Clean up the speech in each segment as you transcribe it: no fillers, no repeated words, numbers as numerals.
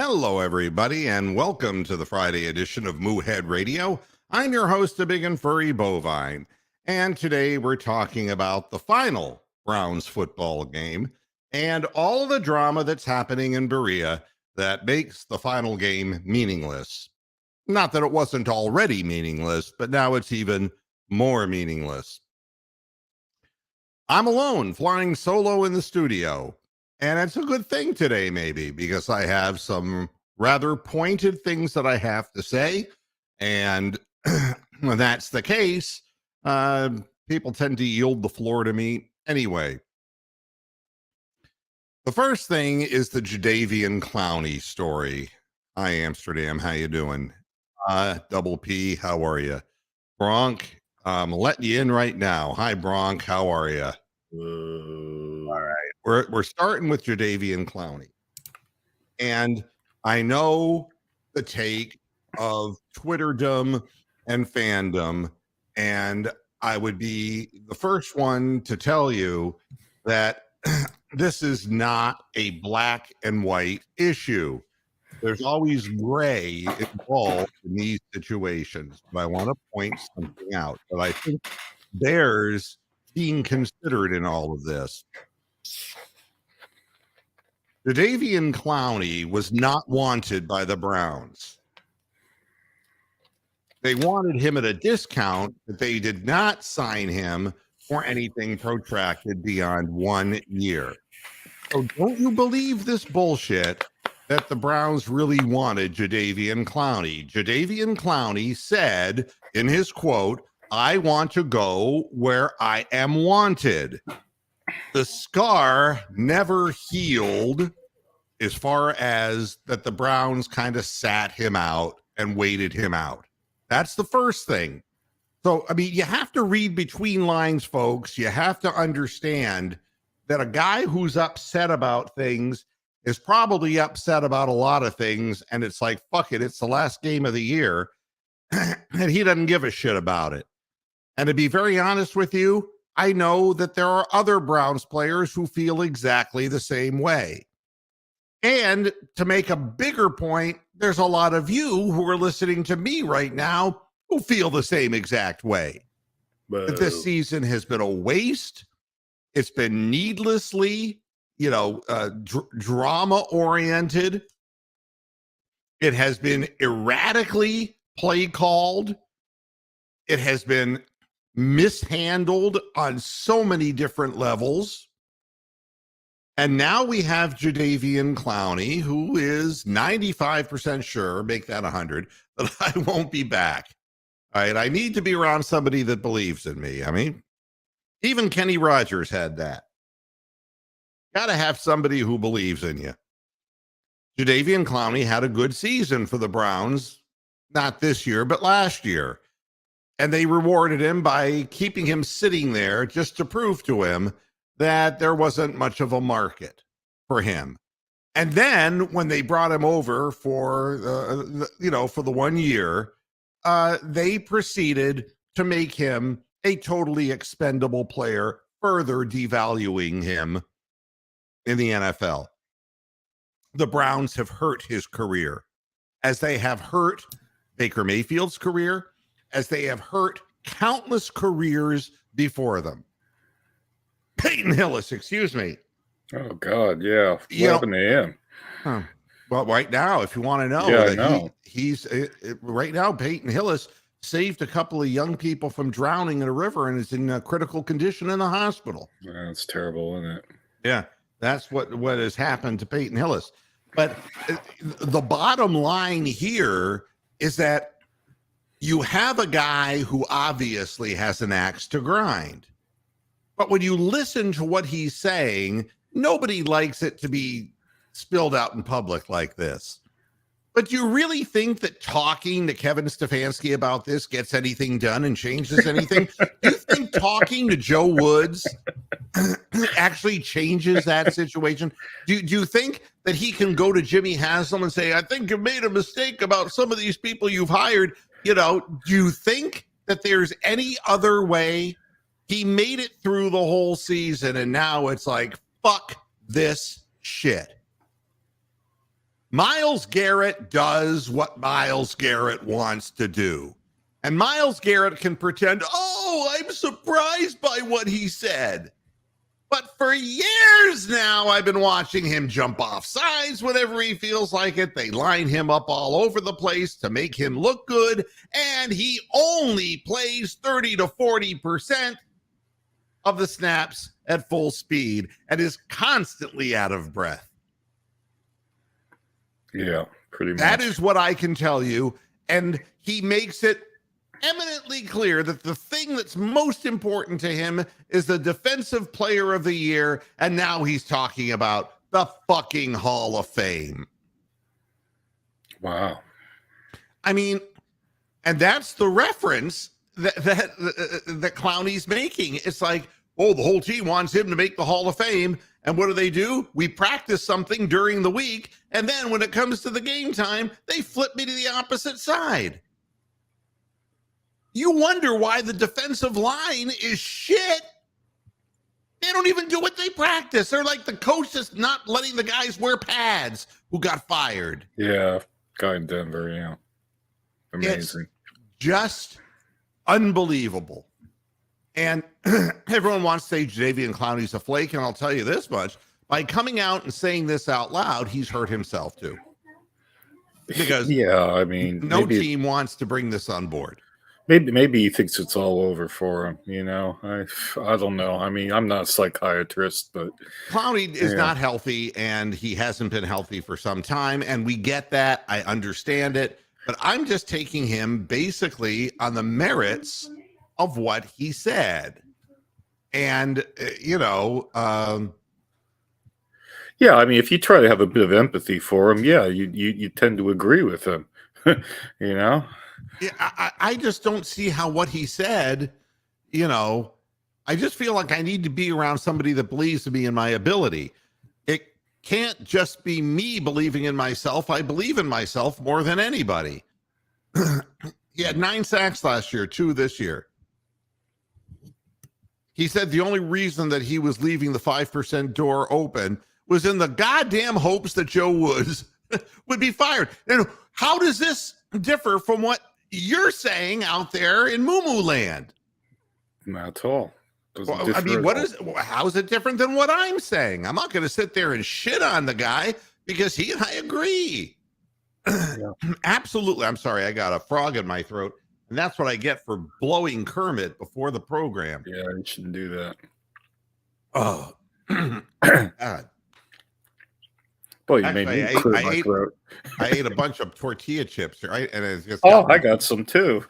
Hello, everybody, and welcome to the Friday edition of Moohead Radio. I'm your host, the Big and Furry Bovine, and today we're talking about the final Browns football game and all of the drama that's happening in Berea that makes the final game meaningless. Not that it wasn't already meaningless, but now it's even more meaningless. I'm alone, flying solo in the studio. And it's a good thing today, maybe, because I have some rather pointed things that I have to say. And when that's the case, people tend to yield the floor to me anyway. The first thing is the Jadeveon Clowney story. Hi, Amsterdam. How you doing? Double P, how are you? Bronk, I'm letting you in right now. Hi, Bronk. How are you? All right. We're starting with Jadeveon Clowney. And I know the take of Twitterdom and fandom, and I would be the first one to tell you that this is not a black and white issue. There's always gray involved in these situations, but I want to point something out that I think bears being considered in all of this. Jadeveon Clowney was not wanted by the Browns. They wanted him at a discount, but they did not sign him for anything protracted beyond 1 year. So don't you believe this bullshit that the Browns really wanted Jadeveon Clowney. Jadeveon Clowney said in his quote, "I want to go where I am wanted." The scar never healed as far as that the Browns kind of sat him out and waited him out. That's the first thing. So, I mean, you have to read between lines, folks. You have to understand that a guy who's upset about things is probably upset about a lot of things. And it's like, fuck it, it's the last game of the year. And he doesn't give a shit about it. And to be very honest with you, I know that there are other Browns players who feel exactly the same way. And to make a bigger point, there's a lot of you who are listening to me right now who feel the same exact way. That this season has been a waste. It's been needlessly, drama oriented. It has been erratically play called. It has been mishandled on so many different levels. And now we have Jadeveon Clowney, who is 95% sure, make that 100, that I won't be back. All right, I need to be around somebody that believes in me. I mean, even Kenny Rogers had that. Got to have somebody who believes in you. Jadeveon Clowney had a good season for the Browns, not this year, but last year. And they rewarded him by keeping him sitting there just to prove to him that there wasn't much of a market for him. And then when they brought him over for the 1 year, they proceeded to make him a totally expendable player, further devaluing him in the NFL. The Browns have hurt his career, as they have hurt Baker Mayfield's career, as they have hurt countless careers before them. Peyton Hillis, excuse me. Oh, God, yeah. What happened to him? Well, right now, if you want to know, I know. He's right now, Peyton Hillis saved a couple of young people from drowning in a river and is in a critical condition in the hospital. That's terrible, isn't it? Yeah, that's what has happened to Peyton Hillis. But the bottom line here is that you have a guy who obviously has an axe to grind. But when you listen to what he's saying, nobody likes it to be spilled out in public like this. But do you really think that talking to Kevin Stefanski about this gets anything done and changes anything? Do you think talking to Joe Woods actually changes that situation? Do you think that he can go to Jimmy Haslam and say, I think you made a mistake about some of these people you've hired? Do you think that there's any other way? He made it through the whole season, and now it's like, fuck this shit. Myles Garrett does what Myles Garrett wants to do. And Myles Garrett can pretend, oh, I'm surprised by what he said. But for years now, I've been watching him jump off sides whenever he feels like it. They line him up all over the place to make him look good. And he only plays 30 to 40% of the snaps at full speed and is constantly out of breath. Yeah, pretty much. That is what I can tell you. And he makes it eminently clear that the thing that's most important to him is the defensive player of the year. And now he's talking about the fucking Hall of Fame. Wow. I mean, and that's the reference that Clowney's making. It's like, oh, the whole team wants him to make the Hall of Fame. And what do? We practice something during the week. And then when it comes to the game time, they flip me to the opposite side. You wonder why the defensive line is shit. They don't even do what they practice. They're like the coach is not letting the guys wear pads who got fired. Yeah, guy in Denver, yeah. Amazing. It's just unbelievable. And everyone wants to say Jadeveon Clowney's a flake, and I'll tell you this much. By coming out and saying this out loud, he's hurt himself too. Because I mean, no team wants to bring this on board. Maybe he thinks it's all over for him, you know. I don't know. I mean, I'm not a psychiatrist, but Clowney is not healthy, and he hasn't been healthy for some time, and we get that. I understand it, but I'm just taking him basically on the merits of what he said. And, I mean, if you try to have a bit of empathy for him, you tend to agree with him, you know? Yeah, I just don't see how what he said, I just feel like I need to be around somebody that believes in me and my ability. It can't just be me believing in myself. I believe in myself more than anybody. He had 9 sacks last year, 2 this year. He said the only reason that he was leaving the 5% door open was in the goddamn hopes that Joe Woods would be fired. And how does this differ from what you're saying out there in Moo land? Not at all. Well, I mean, how is it different than what I'm saying? I'm not going to sit there and shit on the guy because he and I agree. Yeah. Absolutely. I'm sorry. I got a frog in my throat, and that's what I get for blowing Kermit before the program. Yeah, you shouldn't do that. Oh, God. Boy, you made me clear my throat. I ate a bunch of tortilla chips, right? And it's just I got some too.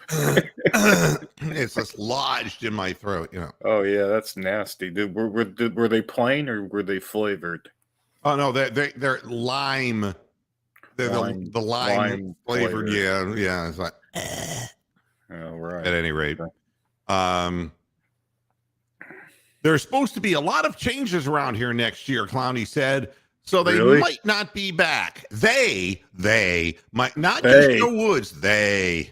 It's just lodged in my throat, Oh yeah, that's nasty. Were they plain or were they flavored? Oh no, they're lime. They're the lime flavored. Yeah. It's like. Oh right. At any rate, there's supposed to be a lot of changes around here next year. Clowney said. So they might not be back. They might not just Joe Woods. They.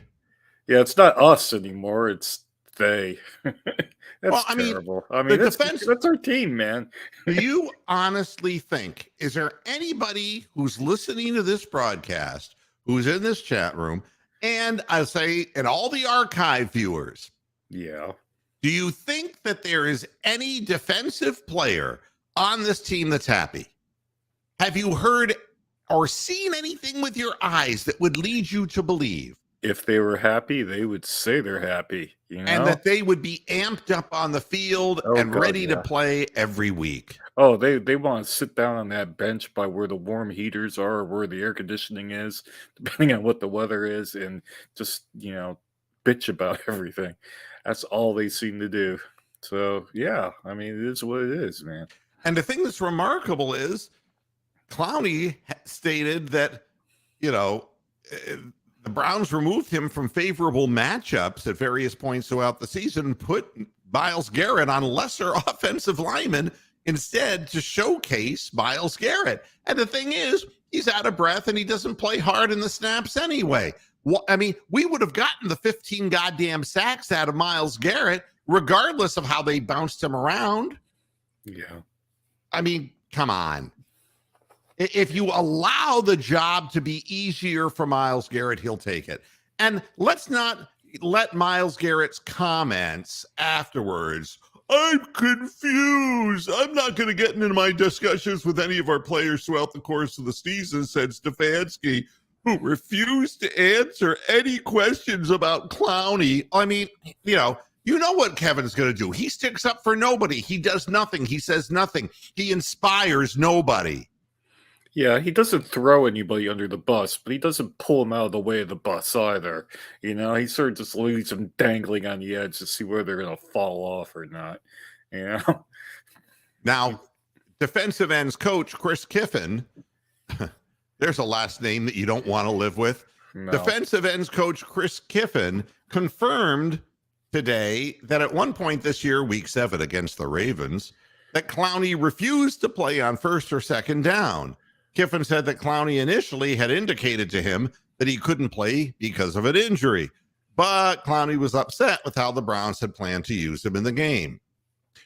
Yeah, it's not us anymore. It's they. That's terrible. I mean, that's our team, man. Do you honestly think, is there anybody who's listening to this broadcast, who's in this chat room, and I say, and all the archive viewers? Yeah. Do you think that there is any defensive player on this team that's happy? Have you heard or seen anything with your eyes that would lead you to believe? If they were happy, they would say they're happy, and that they would be amped up on the field ready to play every week. Oh, they want to sit down on that bench by where the warm heaters are, or where the air conditioning is, depending on what the weather is, and just, bitch about everything. That's all they seem to do. So, yeah, I mean, it is what it is, man. And the thing that's remarkable is, Clowney stated that, the Browns removed him from favorable matchups at various points throughout the season, put Myles Garrett on lesser offensive linemen instead to showcase Myles Garrett. And the thing is, he's out of breath and he doesn't play hard in the snaps anyway. Well, I mean, we would have gotten the 15 goddamn sacks out of Myles Garrett, regardless of how they bounced him around. Yeah. I mean, come on. If you allow the job to be easier for Myles Garrett, he'll take it. And let's not let Myles Garrett's comments afterwards, I'm confused. I'm not going to get into my discussions with any of our players throughout the course of the season, said Stefanski, who refused to answer any questions about Clowney. I mean, you know what Kevin's going to do. He sticks up for nobody. He does nothing. He says nothing. He inspires nobody. Yeah, he doesn't throw anybody under the bus, but he doesn't pull them out of the way of the bus either. He sort of just leaves them dangling on the edge to see where they're going to fall off or not. Now, defensive ends coach Chris Kiffin, there's a last name that you don't want to live with. No. Defensive ends coach Chris Kiffin confirmed today that at one point this year, week 7 against the Ravens, that Clowney refused to play on first or second down. Kiffin said that Clowney initially had indicated to him that he couldn't play because of an injury, but Clowney was upset with how the Browns had planned to use him in the game.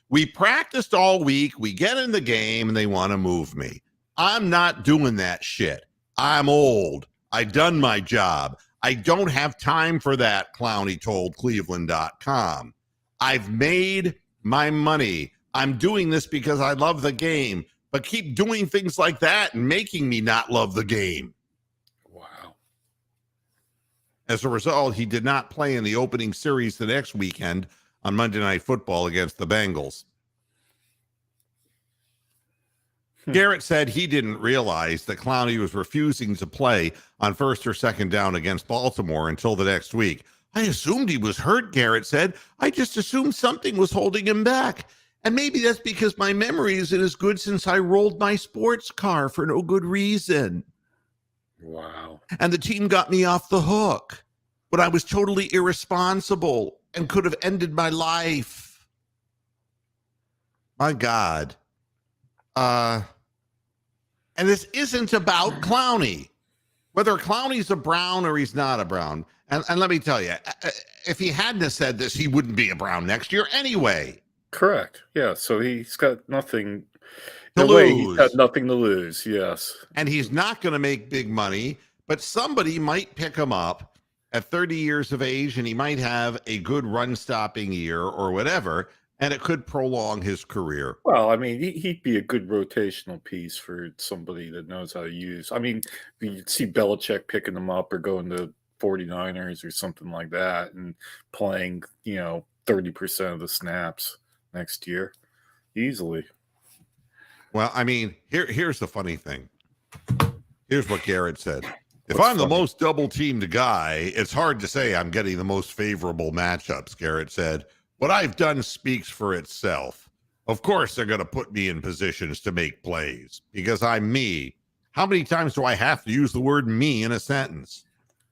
We practiced all week, we get in the game, and they want to move me. I'm not doing that shit. I'm old. I've done my job. I don't have time for that, Clowney told Cleveland.com. I've made my money. I'm doing this because I love the game. But keep doing things like that and making me not love the game. Wow. As a result, he did not play in the opening series the next weekend on Monday Night Football against the Bengals. Garrett said he didn't realize that Clowney was refusing to play on first or second down against Baltimore until the next week. I assumed he was hurt, Garrett said. I just assumed something was holding him back. And maybe that's because my memory isn't as good since I rolled my sports car for no good reason. Wow. And the team got me off the hook, but I was totally irresponsible and could have ended my life. My God. And this isn't about Clowney. Whether Clowney's a Brown or he's not a Brown. And let me tell you, if he hadn't have said this, he wouldn't be a Brown next year anyway. Correct. Yeah. So he's got nothing to lose. He's got nothing to lose. Yes. And he's not going to make big money, but somebody might pick him up at 30 years of age, and he might have a good run-stopping year or whatever, and it could prolong his career. Well, I mean, he'd be a good rotational piece for somebody that knows how to use. I mean, you'd see Belichick picking him up or going to 49ers or something like that and playing, 30% of the snaps next year easily. Well, I mean, here's the funny thing. Here's what Garrett said. If I'm the most double-teamed guy, it's hard to say I'm getting the most favorable matchups, Garrett said. What I've done speaks for itself. Of course, they're going to put me in positions to make plays because I'm me. How many times do I have to use the word me in a sentence?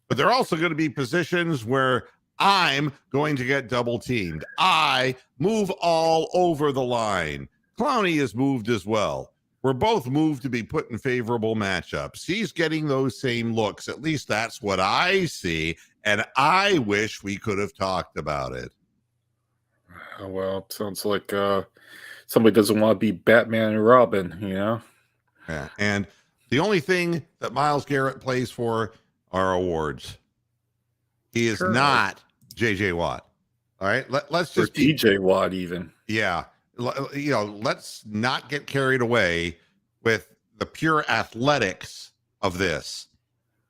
But they're also going to be positions where I'm going to get double teamed. I move all over the line. Clowney is moved as well. We're both moved to be put in favorable matchups. He's getting those same looks. At least that's what I see. And I wish we could have talked about it. Well, it sounds like somebody doesn't want to be Batman and Robin, Yeah. And the only thing that Myles Garrett plays for are awards. He is not J.J. Watt. All right, let's just DJ Watt even. Yeah, let's not get carried away with the pure athletics of this.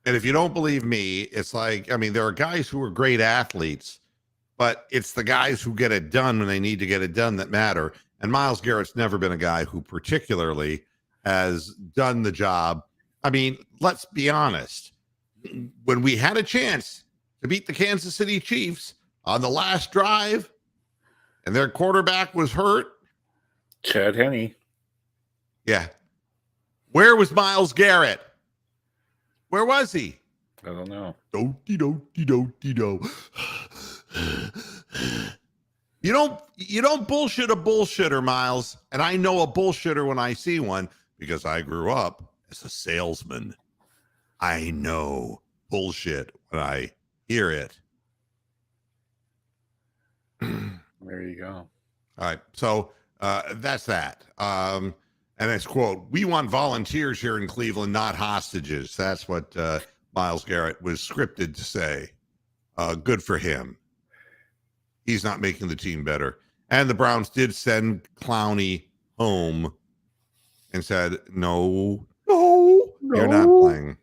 And if you don't believe me, it's like, I mean, there are guys who are great athletes, but it's the guys who get it done when they need to get it done that matter. And Myles Garrett's never been a guy who particularly has done the job. I mean, let's be honest. When we had a chance to beat the Kansas City Chiefs on the last drive and their quarterback was hurt. Chad Henne. Yeah. Where was Myles Garrett? Where was he? I don't know. Do-de-do-de-do-de-do. You don't bullshit a bullshitter, Myles. And I know a bullshitter when I see one because I grew up as a salesman. I know bullshit when I hear it. There you go. All right. So that's that. And it's quote, "We want volunteers here in Cleveland, not hostages." That's what Myles Garrett was scripted to say. Good for him. He's not making the team better. And the Browns did send Clowney home and said, no, you're not playing.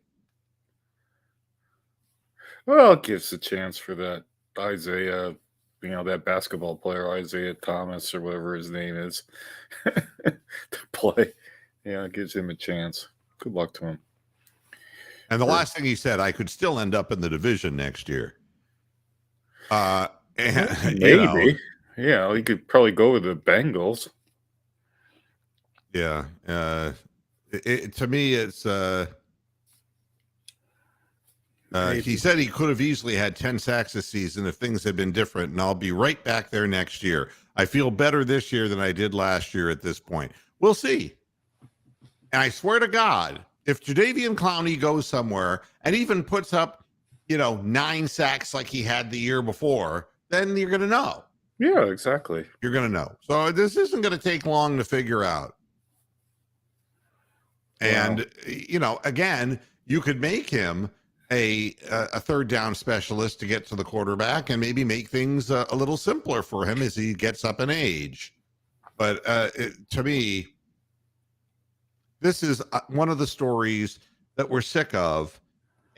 Well, it gives a chance for that Isaiah, that basketball player, Isaiah Thomas or whatever his name is, to play. Yeah, it gives him a chance. Good luck to him. And the last thing he said, I could still end up in the division next year. Maybe. Yeah, he could probably go with the Bengals. Yeah. To me, it's he said he could have easily had 10 sacks this season if things had been different, and I'll be right back there next year. I feel better this year than I did last year at this point. We'll see. And I swear to God, if Jadeveon Clowney goes somewhere and even puts up, 9 sacks like he had the year before, then you're going to know. Yeah, exactly. You're going to know. So this isn't going to take long to figure out. Wow. And, again, you could make him a third down specialist to get to the quarterback and maybe make things a little simpler for him as he gets up in age. But to me, this is one of the stories that we're sick of.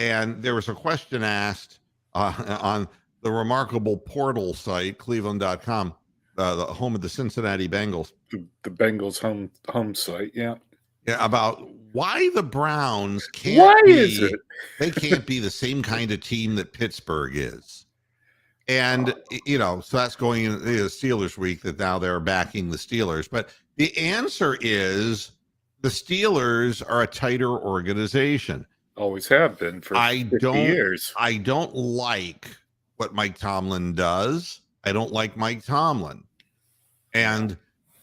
And there was a question asked on the remarkable portal site, cleveland.com, the home of the Cincinnati Bengals. The Bengals home site, yeah. Yeah, about why the Browns can't they can't be the same kind of team that Pittsburgh is. And, so that's going into the Steelers week that now they're backing the Steelers. But the answer is the Steelers are a tighter organization. Always have been for 50 years. I don't like what Mike Tomlin does. I don't like Mike Tomlin. And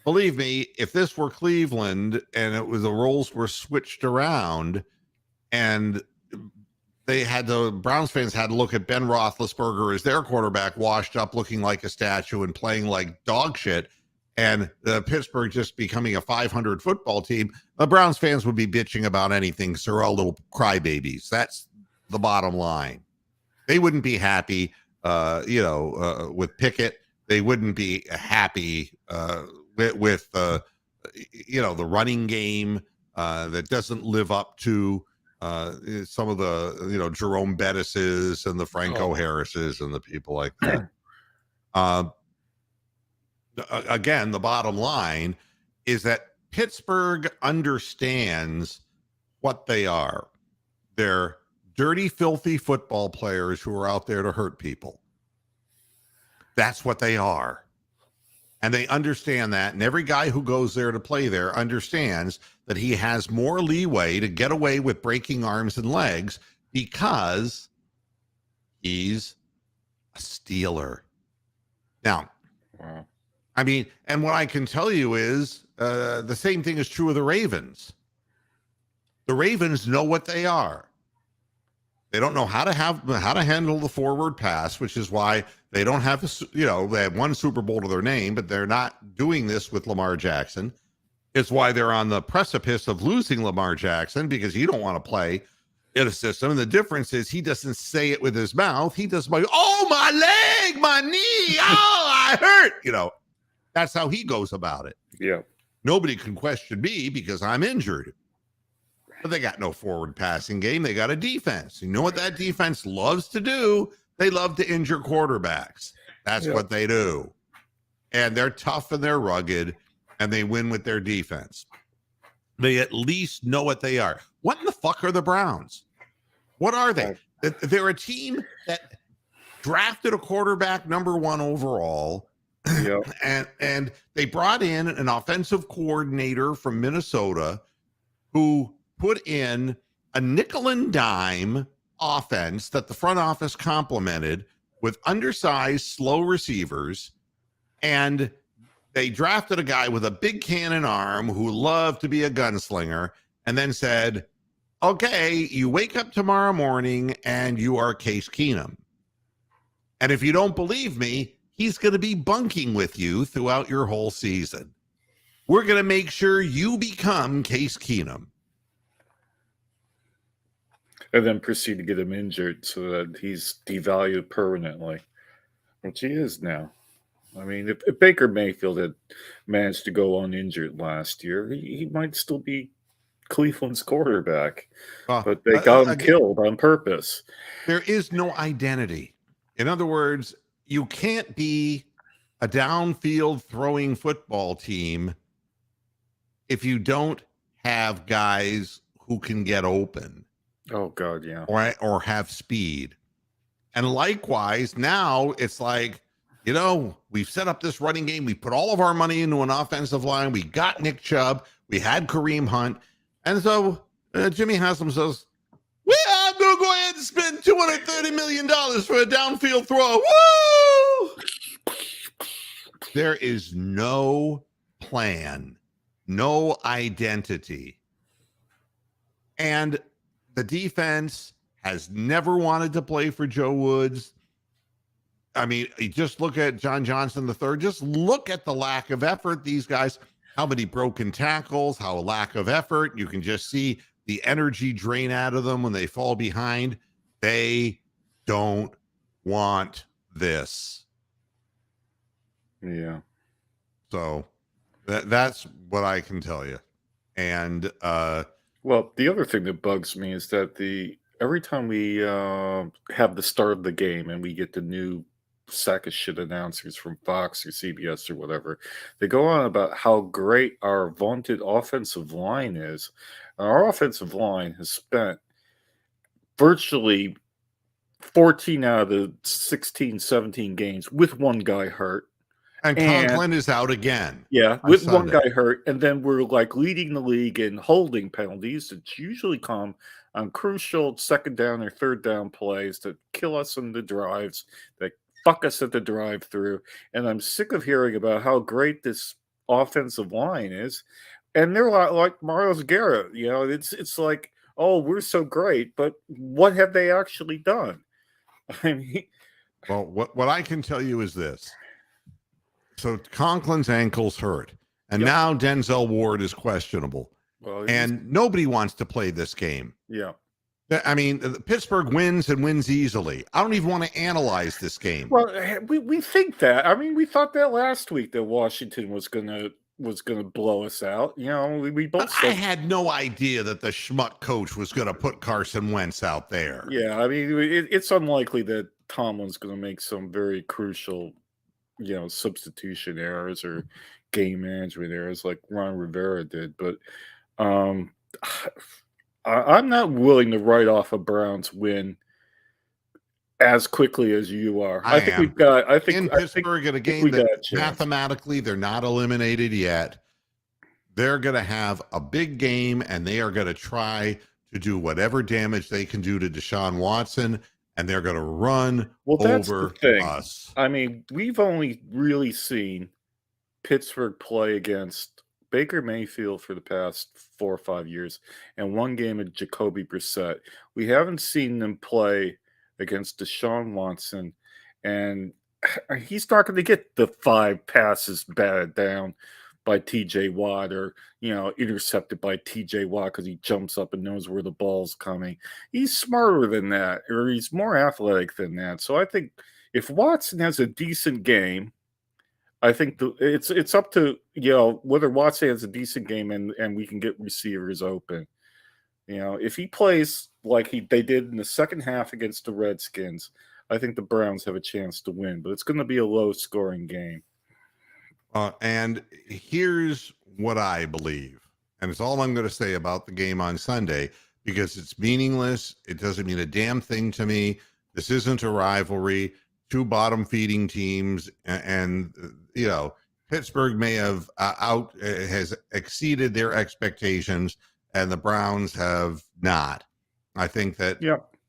believe me, if this were Cleveland and the roles were switched around and the Browns fans had to look at Ben Roethlisberger as their quarterback, washed up, looking like a statue and playing like dog shit, and Pittsburgh just becoming a 500 football team, the Browns fans would be bitching about anything because they're all little crybabies. That's the bottom line. They wouldn't be happy, with Pickett. They wouldn't be happy with the running game that doesn't live up to some of the Jerome Bettis's and the Franco Harris's and the people like that. Again, the bottom line is that Pittsburgh understands what they are. They're dirty, filthy football players who are out there to hurt people. That's what they are. And they understand that. And every guy who goes there to play there understands that he has more leeway to get away with breaking arms and legs because he's a Steeler. Now, wow. I mean, and what I can tell you is the same thing is true of the Ravens. The Ravens know what they are. They don't know how to handle the forward pass, which is why they don't have they have one Super Bowl to their name, but they're not doing this with Lamar Jackson. It's why they're on the precipice of losing Lamar Jackson because you don't want to play in a system. And the difference is he doesn't say it with his mouth. He does my leg, my knee, I hurt. That's how he goes about it. Yeah. Nobody can question me because I'm injured. But they got no forward passing game. They got a defense. You know what that defense loves to do? They love to injure quarterbacks. That's what they do. And they're tough and they're rugged and they win with their defense. They at least know what they are. What in the fuck are the Browns? What are they? They're a team that drafted a quarterback number 1 overall. Yep. And they brought in an offensive coordinator from Minnesota who put in a nickel and dime offense that the front office complemented with undersized, slow receivers. And they drafted a guy with a big cannon arm who loved to be a gunslinger and then said, okay, you wake up tomorrow morning and you are Case Keenum. And if you don't believe me, he's going to be bunking with you throughout your whole season. We're going to make sure you become Case Keenum. And then proceed to get him injured so that he's devalued permanently, which he is now. I mean, if Baker Mayfield had managed to go uninjured last year, he might still be Cleveland's quarterback. But they got him Again, killed on purpose. there is no identity. In other words, you can't be a downfield throwing football team if you don't have guys who can get open. Oh, God, yeah. Or have speed. And likewise, now it's like, we've set up this running game. We put all of our money into an offensive line. We got Nick Chubb. We had Kareem Hunt. And so Jimmy Haslam says, I'm going to go ahead and spend $230 million for a downfield throw. Woo! There is no plan, no identity. And the defense has never wanted to play for Joe Woods. I mean, you just look at John Johnson III. Just look at the lack of effort. These guys, how many broken tackles, how a lack of effort. You can just see the energy drain out of them when they fall behind. They don't want this. Yeah. So that's what I can tell you. And well, the other thing that bugs me is that every time we have the start of the game and we get the new sack of shit announcers from Fox or CBS or whatever, they go on about how great our vaunted offensive line is. And our offensive line has spent virtually 14 out of the 16, 17 games with one guy hurt. And Conklin is out again. Yeah, with one guy hurt. And then we're like leading the league in holding penalties that usually come on crucial second down or third down plays that kill us in the drives, that fuck us at the drive-through. And I'm sick of hearing about how great this offensive line is. And they're like Miles Garrett. It's like, oh, we're so great, but what have they actually done? I mean, well, what I can tell you is this. So Conklin's ankle's hurt, and now Denzel Ward is questionable. Well, and nobody wants to play this game. Yeah. I mean, Pittsburgh wins and wins easily. I don't even want to analyze this game. Well, we think that. I mean, we thought that last week that Washington was gonna blow us out. We both. I had no idea that the schmuck coach was going to put Carson Wentz out there. Yeah, I mean, it's unlikely that Tomlin's going to make some very crucial, substitution errors or game management errors like Ron Rivera did. But I'm not willing to write off a Browns win as quickly as you are. I think we've got. I think in Pittsburgh at a game that mathematically they're not eliminated yet. They're going to have a big game, and they are going to try to do whatever damage they can do to Deshaun Watson, and they're going to run over us. I mean, we've only really seen Pittsburgh play against Baker Mayfield for the past 4 or 5 years, and one game of Jacoby Brissett. We haven't seen them play against Deshaun Watson, and he's not going to get the 5 passes batted down by TJ Watt or, intercepted by TJ Watt because he jumps up and knows where the ball's coming. He's smarter than that, or he's more athletic than that. So I think if Watson has a decent game, I think it's up to, whether Watson has a decent game and we can get receivers open. If he plays like they did in the second half against the Redskins, I think the Browns have a chance to win, but it's going to be a low-scoring game. And here's what I believe, and it's all I'm going to say about the game on Sunday, because it's meaningless. It doesn't mean a damn thing to me. This isn't a rivalry. 2 bottom-feeding teams, and Pittsburgh may have has exceeded their expectations, and the Browns have not. I think that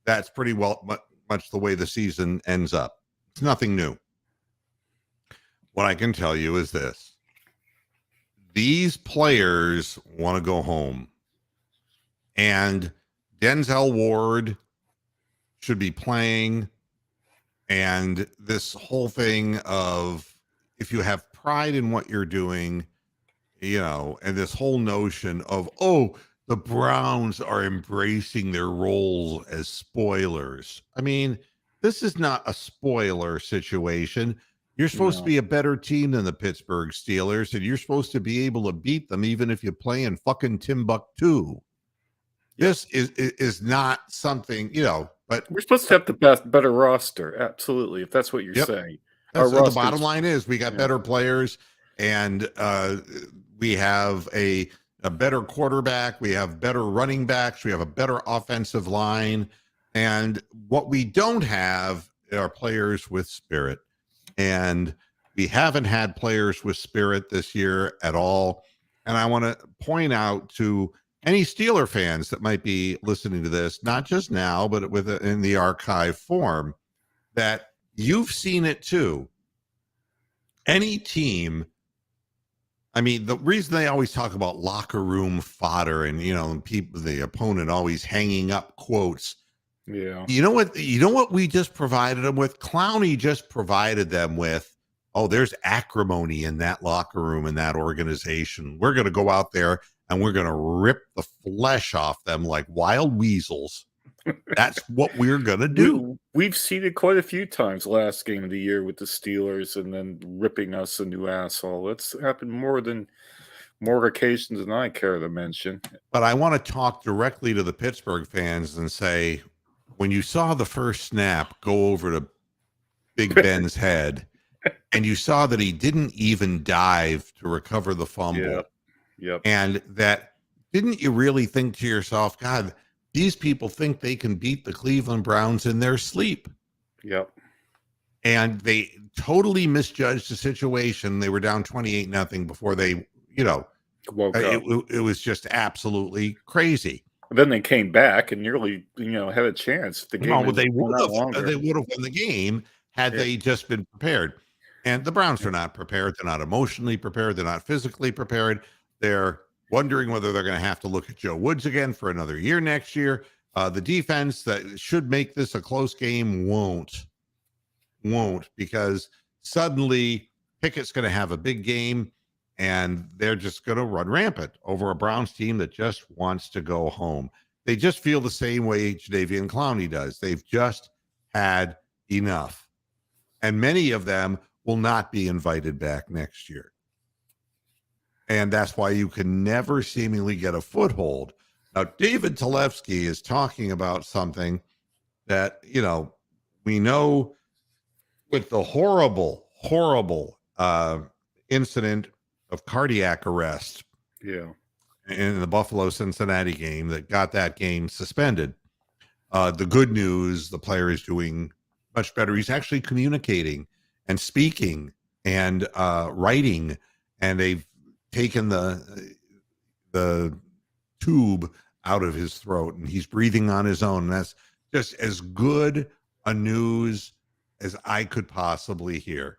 that's pretty much the way the season ends up. It's nothing new. What I can tell you is this. These players want to go home. And Denzel Ward should be playing. And this whole thing of, if you have pride in what you're doing, and this whole notion of, oh, the Browns are embracing their role as spoilers. I mean, this is not a spoiler situation. You're supposed to No. be a better team than the Pittsburgh Steelers, and you're supposed to be able to beat them even if you play in fucking Timbuktu. Yep. This is not something, but We're supposed to have the better roster. Absolutely. If that's what you're yep. saying. That's Our the bottom roster's line is we got yeah. better players, and we have a better quarterback. We have better running backs. We have a better offensive line. And what we don't have are players with spirit. And we haven't had players with spirit this year at all. And I want to point out to any Steeler fans that might be listening to this, not just now, but in the archive form, that you've seen it too. Any team, I mean, the reason they always talk about locker room fodder and, people, the opponent always hanging up quotes. Yeah. You know what we just provided them with? Clowney just provided them with, oh, there's acrimony in that locker room, in that organization. We're going to go out there and we're going to rip the flesh off them like wild weasels. That's what we're going to do. We've seen it quite a few times last game of the year with the Steelers and then ripping us a new asshole. It's happened more occasions than I care to mention. But I want to talk directly to the Pittsburgh fans and say, when you saw the first snap go over to Big Ben's head and you saw that he didn't even dive to recover the fumble. Yep. And that, didn't you really think to yourself, God, these people think they can beat the Cleveland Browns in their sleep? Yep. And they totally misjudged the situation. They were down 28-0 before they, woke up. It was just absolutely crazy. Then they came back and nearly, had a chance. The game they would have won the game had they just been prepared. And the Browns are not prepared. They're not emotionally prepared. They're not physically prepared. They're wondering whether they're going to have to look at Joe Woods again for another year next year. The defense that should make this a close game won't, because suddenly Pickett's going to have a big game and they're just going to run rampant over a Browns team that just wants to go home. They just feel the same way Jadeveon Clowney does. They've just had enough. And many of them will not be invited back next year. And that's why you can never seemingly get a foothold. Now, David Talevsky is talking about something that, we know with the horrible incident of cardiac arrest in the Buffalo-Cincinnati game that got that game suspended. The good news, the player is doing much better. He's actually communicating and speaking and writing, and they've taken the tube out of his throat and he's breathing on his own. And that's just as good a news as I could possibly hear.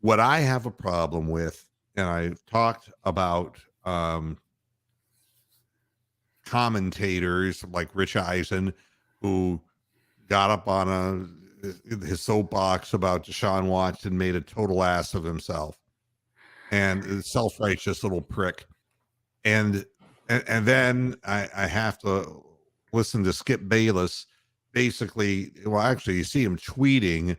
What I have a problem with, and I've talked about commentators like Rich Eisen, who got up on his soapbox about Deshaun Watson, made a total ass of himself, and a self-righteous little prick. And then I have to listen to Skip Bayless. Basically, you see him tweeting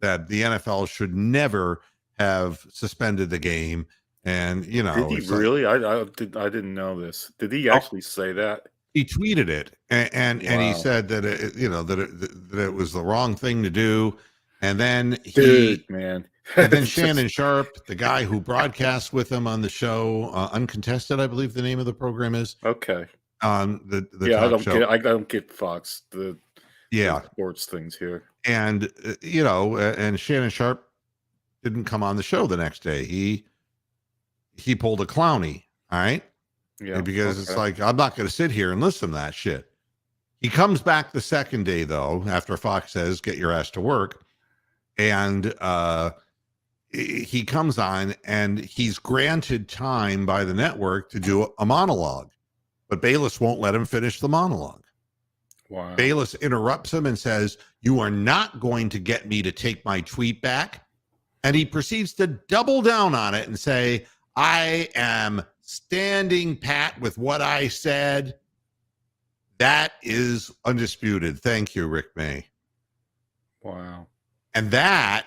that the NFL should never have suspended the game. And, did he really? I didn't know this. Did he actually say that? He tweeted it, and he said that it was the wrong thing to do. And then and then Shannon Sharp, the guy who broadcasts with him on the show, Uncontested, I believe the name of the program is. Okay. The I don't get Fox the sports things here. And and Shannon Sharp didn't come on the show the next day. He pulled a Clowney, all right? Yeah. Because it's like, I'm not going to sit here and listen to that shit. He comes back the second day, though, after Fox says, get your ass to work. And he comes on and he's granted time by the network to do a monologue. But Bayless won't let him finish the monologue. Wow. Bayless interrupts him and says, you are not going to get me to take my tweet back. And he proceeds to double down on it and say, I am standing pat with what I said. That is undisputed. Thank you, Rick May. Wow. And that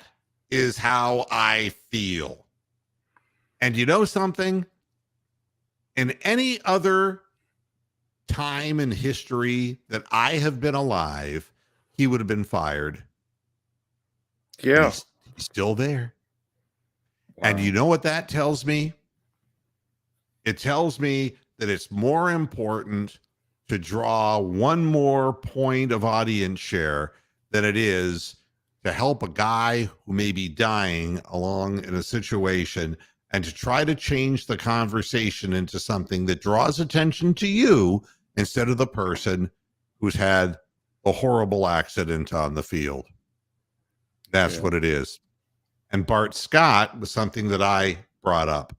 is how I feel. And you know something? In any other time in history that I have been alive, he would have been fired. But Yeah. he's still there. And Wow. you know what that tells me? It tells me that it's more important to draw one more point of audience share than it is to help a guy who may be dying along in a situation and to try to change the conversation into something that draws attention to you instead of the person who's had a horrible accident on the field. That's Yeah. what it is. And Bart Scott was something that I brought up.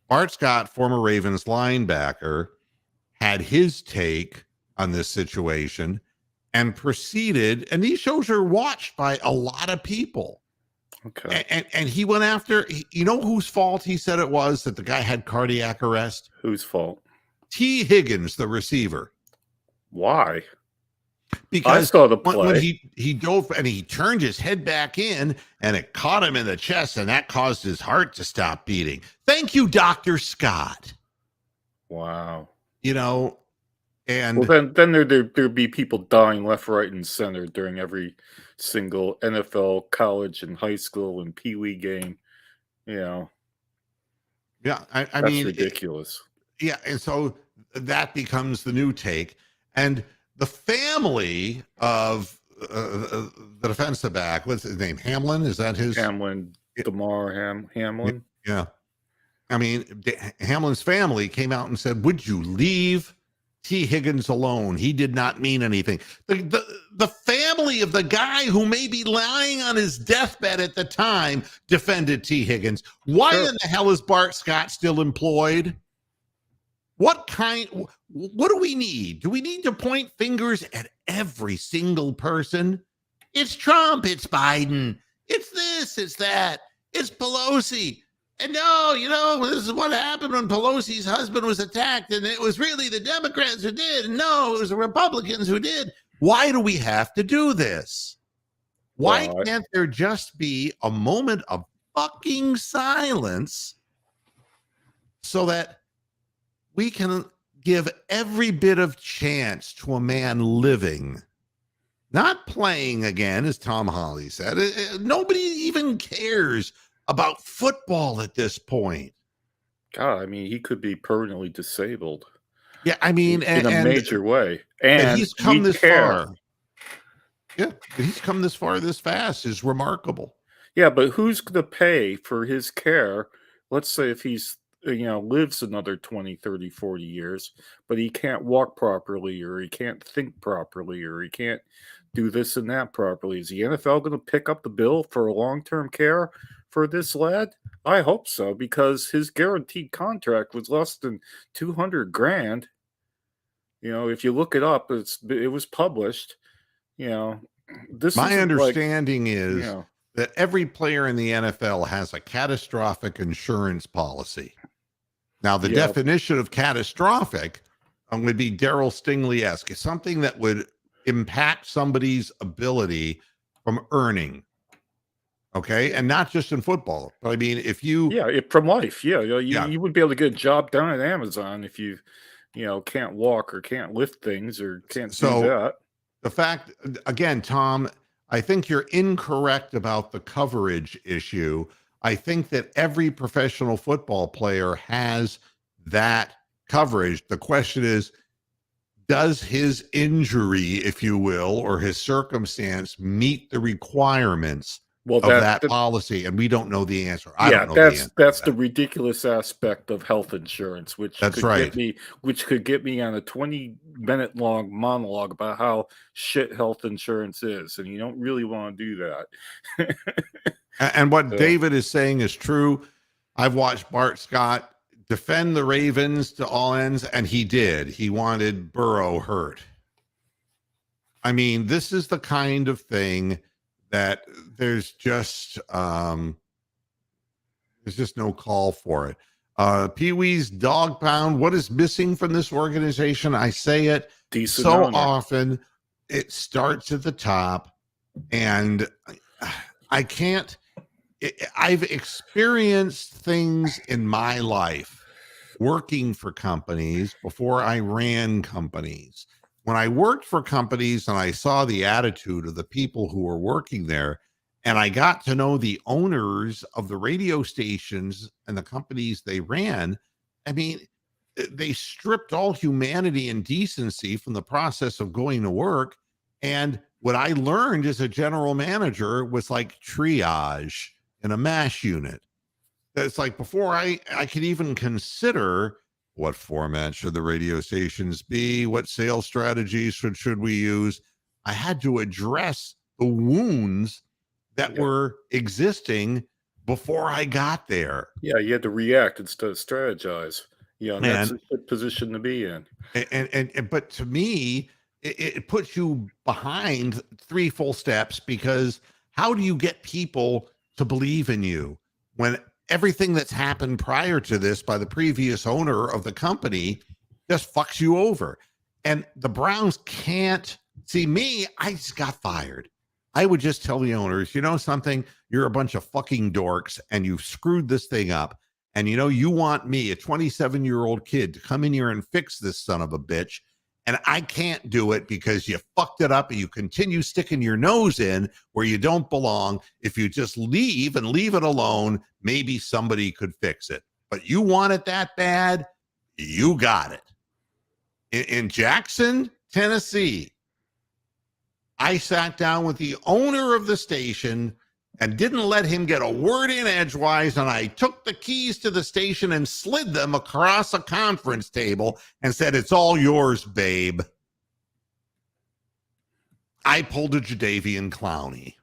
Bart Scott, former Ravens linebacker, had his take on this situation and proceeded, and these shows are watched by a lot of people. Okay. And he went after, you know whose fault he said it was that the guy had cardiac arrest? Whose fault? T. Higgins, the receiver. Why? I Because saw the when play. he dove and he turned his head back in and it caught him in the chest and that caused his heart to stop beating. Thank you, Dr. Scott. Wow. And Well, then there'd be people dying left, right, and center during every single NFL, college, and high school and Pee Wee game. yeah, I That's mean, ridiculous. and so that becomes the new take. And the family of the defensive back, what's his name? Hamlin? Is that his? Hamlin, Hamlin. Yeah. I mean, Hamlin's family came out and said, would you leave T. Higgins alone? He did not mean anything. The family of the guy who may be lying on his deathbed at the time defended T. Higgins. Why in the hell is Bart Scott still employed? What do we need? Do we need to point fingers at every single person? It's Trump, it's Biden, it's this, it's that, it's Pelosi. And no, this is what happened when Pelosi's husband was attacked, and it was really the Democrats who did, and no, it was the Republicans who did. Why do we have to do this? Why can't there just be a moment of fucking silence so that we can give every bit of chance to a man living, not playing again, as Tom Holly said? Nobody even cares about football at this point. God, I mean, he could be permanently disabled. Yeah, I mean, in a major way. And he's come this far. Yeah, he's come this far this fast is remarkable. Yeah, but who's going to pay for his care? Let's say if he's lives another 20, 30, 40 years, but he can't walk properly, or he can't think properly, or he can't do this and that properly. Is the NFL going to pick up the bill for a long-term care for this lad? I hope so, because his guaranteed contract was less than $200,000. If you look it up, it was published. My understanding is that every player in the NFL has a catastrophic insurance policy. Now, the definition of catastrophic would be Darryl Stingley-esque. It's something that would impact somebody's ability from earning. Okay. And not just in football, but I mean, if you. Yeah, from life. Yeah. You wouldn't be able to get a job done at Amazon if you can't walk or can't lift things or can't do that. The fact, again, Tom, I think you're incorrect about the coverage issue. I think that every professional football player has that coverage. The question is, does his injury, if you will, or his circumstance meet the requirements of that policy? And we don't know the answer. I don't know that's the ridiculous aspect of health insurance, which could get me on a 20-minute long monologue about how shit health insurance is, and you don't really want to do that. And what David is saying is true. I've watched Bart Scott defend the Ravens to all ends, and he did. He wanted Burrow hurt. I mean, this is the kind of thing that there's There's just no call for it. Pee Wee's Dog Pound. What is missing from this organization? I say it Decent so owner. often. It starts at the top, and I can't. I've experienced things in my life working for companies before I ran companies. When I worked for companies and I saw the attitude of the people who were working there, and I got to know the owners of the radio stations and the companies they ran, I mean, they stripped all humanity and decency from the process of going to work. And what I learned as a general manager was like triage in a MASH unit. It's like before I could even consider what format should the radio stations be, what sales strategies should we use, I had to address the wounds that were existing before I got there. Yeah, you had to react instead of strategize. Yeah, and that's And a good position to be in. and but to me, it puts you behind 3 full steps, because how do you get people to believe in you when everything that's happened prior to this by the previous owner of the company just fucks you over? And the Browns can't see me. I just got fired. I would just tell the owners, you know something, you're a bunch of fucking dorks and you've screwed this thing up. And you want me, a 27-year-old kid, to come in here and fix this son of a bitch. And I can't do it because you fucked it up and you continue sticking your nose in where you don't belong. If you just leave and leave it alone, maybe somebody could fix it. But you want it that bad, you got it. In Jackson, Tennessee, I sat down with the owner of the station and didn't let him get a word in edgewise, and I took the keys to the station and slid them across a conference table and said, "It's all yours, babe." I pulled a Jadeveon Clowney.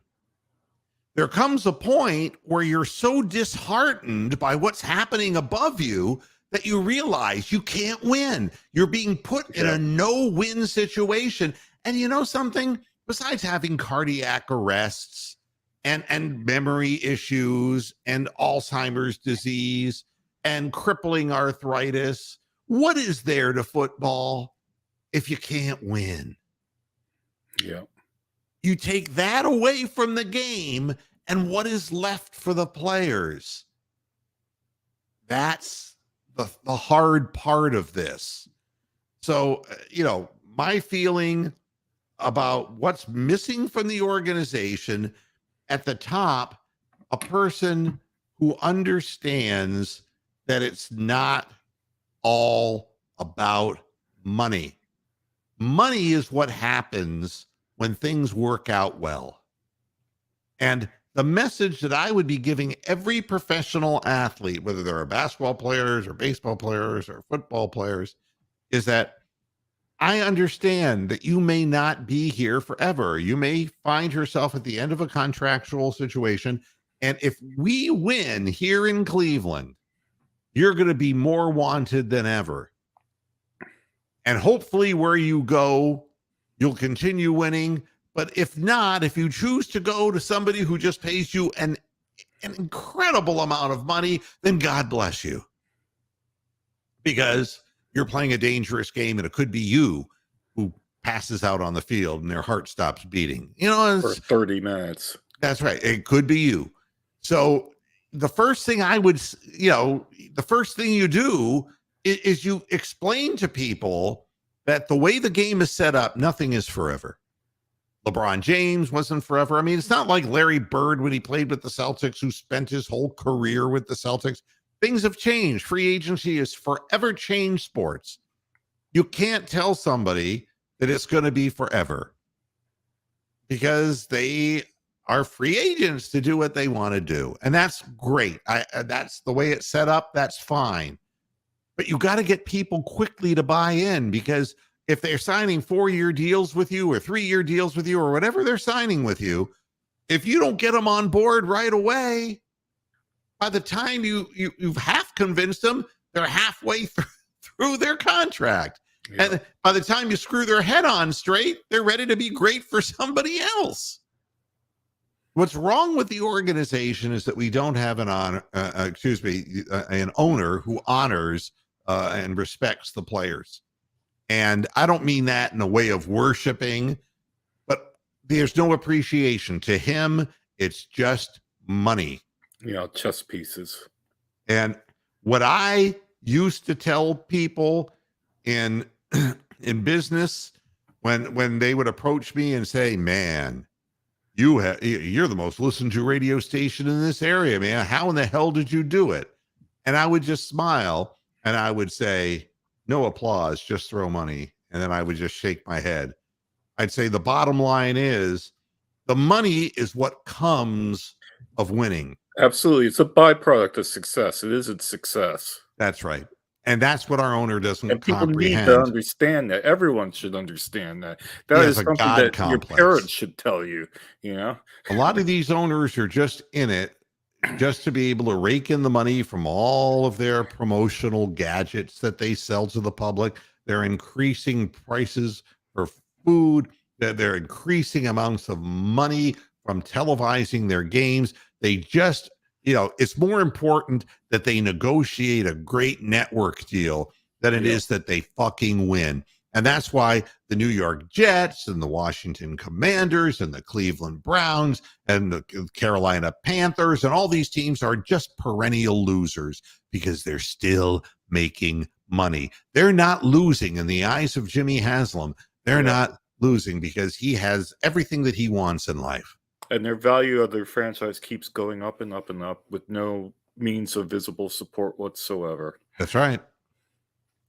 There comes a point where you're so disheartened by what's happening above you that you realize you can't win. You're being put in a no-win situation. And you know something? Besides having cardiac arrests and memory issues and Alzheimer's disease and crippling arthritis, what is there to football if you can't win? Yeah. You take that away from the game, and what is left for the players? That's the hard part of this. So, my feeling about what's missing from the organization, at the top, a person who understands that it's not all about money. Money is what happens when things work out well. And the message that I would be giving every professional athlete, whether they're basketball players or baseball players or football players, is that I understand that you may not be here forever. You may find yourself at the end of a contractual situation. And if we win here in Cleveland, you're going to be more wanted than ever. And hopefully where you go, you'll continue winning. But if not, if you choose to go to somebody who just pays you an incredible amount of money, then God bless you. Because you're playing a dangerous game, and it could be you who passes out on the field and their heart stops beating. For 30 minutes. That's right. It could be you. So the first thing the first thing you do is you explain to people that the way the game is set up, nothing is forever. LeBron James wasn't forever. I mean, it's not like Larry Bird when he played with the Celtics, who spent his whole career with the Celtics. Things have changed. Free agency has forever changed sports. You can't tell somebody that it's going to be forever, because they are free agents to do what they want to do. And that's great. That's the way it's set up. That's fine. But you got to get people quickly to buy in, because if they're signing 4-year deals with you or 3-year deals with you or whatever they're signing with you, if you don't get them on board right away, by the time you've half convinced them, they're halfway through their contract. Yeah. And by the time you screw their head on straight, they're ready to be great for somebody else. What's wrong with the organization is that we don't have an an owner who honors and respects the players. And I don't mean that in a way of worshiping, but there's no appreciation to him. It's just money. Chess pieces. And what I used to tell people in in business when they would approach me and say, "Man, you're the most listened to radio station in this area, man. How in the hell did you do it?" And I would just smile and I would say, "No applause, just throw money." And then I would just shake my head. I'd say the bottom line is the money is what comes of winning. Absolutely. It's a byproduct of success. It isn't success. That's right. And that's what our owner And doesn't people need to comprehend. understand that. Everyone should understand that. He That has is a something God that your complex. parents should tell you, A lot of these owners are just in it just to be able to rake in the money from all of their promotional gadgets that they sell to the public. They're increasing prices for food. They're increasing amounts of money from televising their games. They just, it's more important that they negotiate a great network deal than it is that they fucking win. And that's why the New York Jets and the Washington Commanders and the Cleveland Browns and the Carolina Panthers and all these teams are just perennial losers because they're still making money. They're not losing in the eyes of Jimmy Haslam. They're not losing because he has everything that he wants in life. And their value of their franchise keeps going up and up and up with no means of visible support whatsoever. That's right.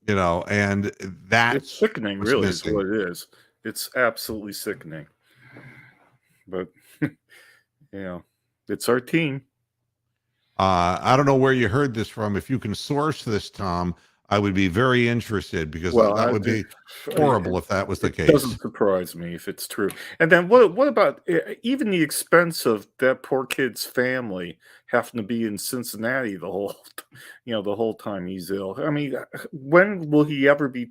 And that's it's sickening, really, is what it is. It's absolutely sickening. But, it's our team. I don't know where you heard this from. If you can source this, Tom, I would be very interested because that would be horrible if that was the case. It doesn't surprise me if it's true. And then what about even the expense of that poor kid's family having to be in Cincinnati the whole time he's ill? I mean, when will he ever be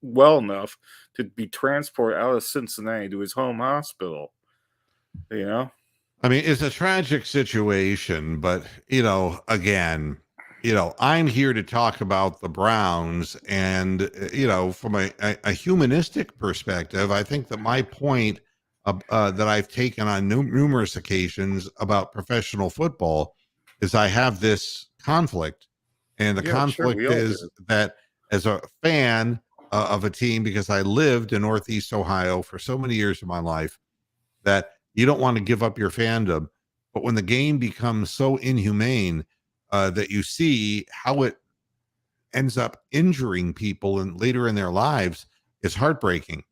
well enough to be transported out of Cincinnati to his home hospital? I mean, it's a tragic situation, but again, I'm here to talk about the Browns, and from a humanistic perspective, I think that my point that I've taken on numerous occasions about professional football is I have this conflict, and the conflict is that as a fan of a team, because I lived in Northeast Ohio for so many years of my life, that you don't want to give up your fandom, but when the game becomes so inhumane that you see how it ends up injuring people and later in their lives, it's heartbreaking.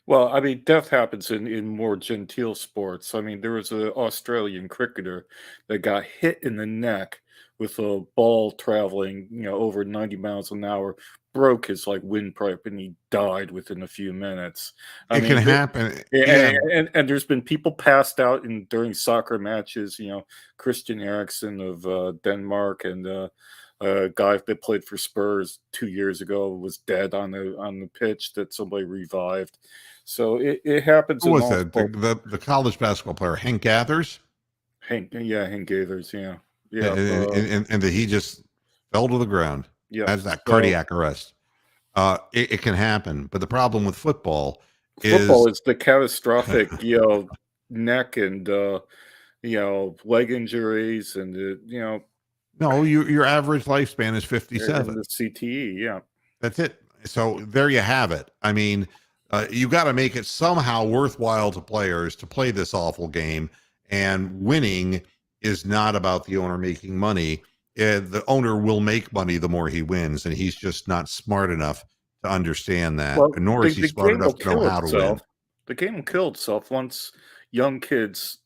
Well, I mean, death happens in more genteel sports. I mean, there was an Australian cricketer that got hit in the neck with a ball traveling, over 90 miles an hour, broke his windpipe, and he died within a few minutes. It can happen. And there's been people passed out during soccer matches. Christian Eriksen of Denmark and a guy that played for Spurs 2 years ago was dead on the pitch that somebody revived. So it happens. Who was that? The college basketball player, Hank Gathers? Hank Gathers, yeah. And he just fell to the ground. Yeah. That's that cardiac arrest. It can happen. But the problem with football is the catastrophic, neck and, leg injuries and, No, your average lifespan is 57. The CTE, yeah. That's it. So there you have it. I mean, you got to make it somehow worthwhile to players to play this awful game. And winning is not about the owner making money. The owner will make money the more he wins, and he's just not smart enough to understand that. Well, nor is he smart enough to know how to win. The game will kill itself once young kids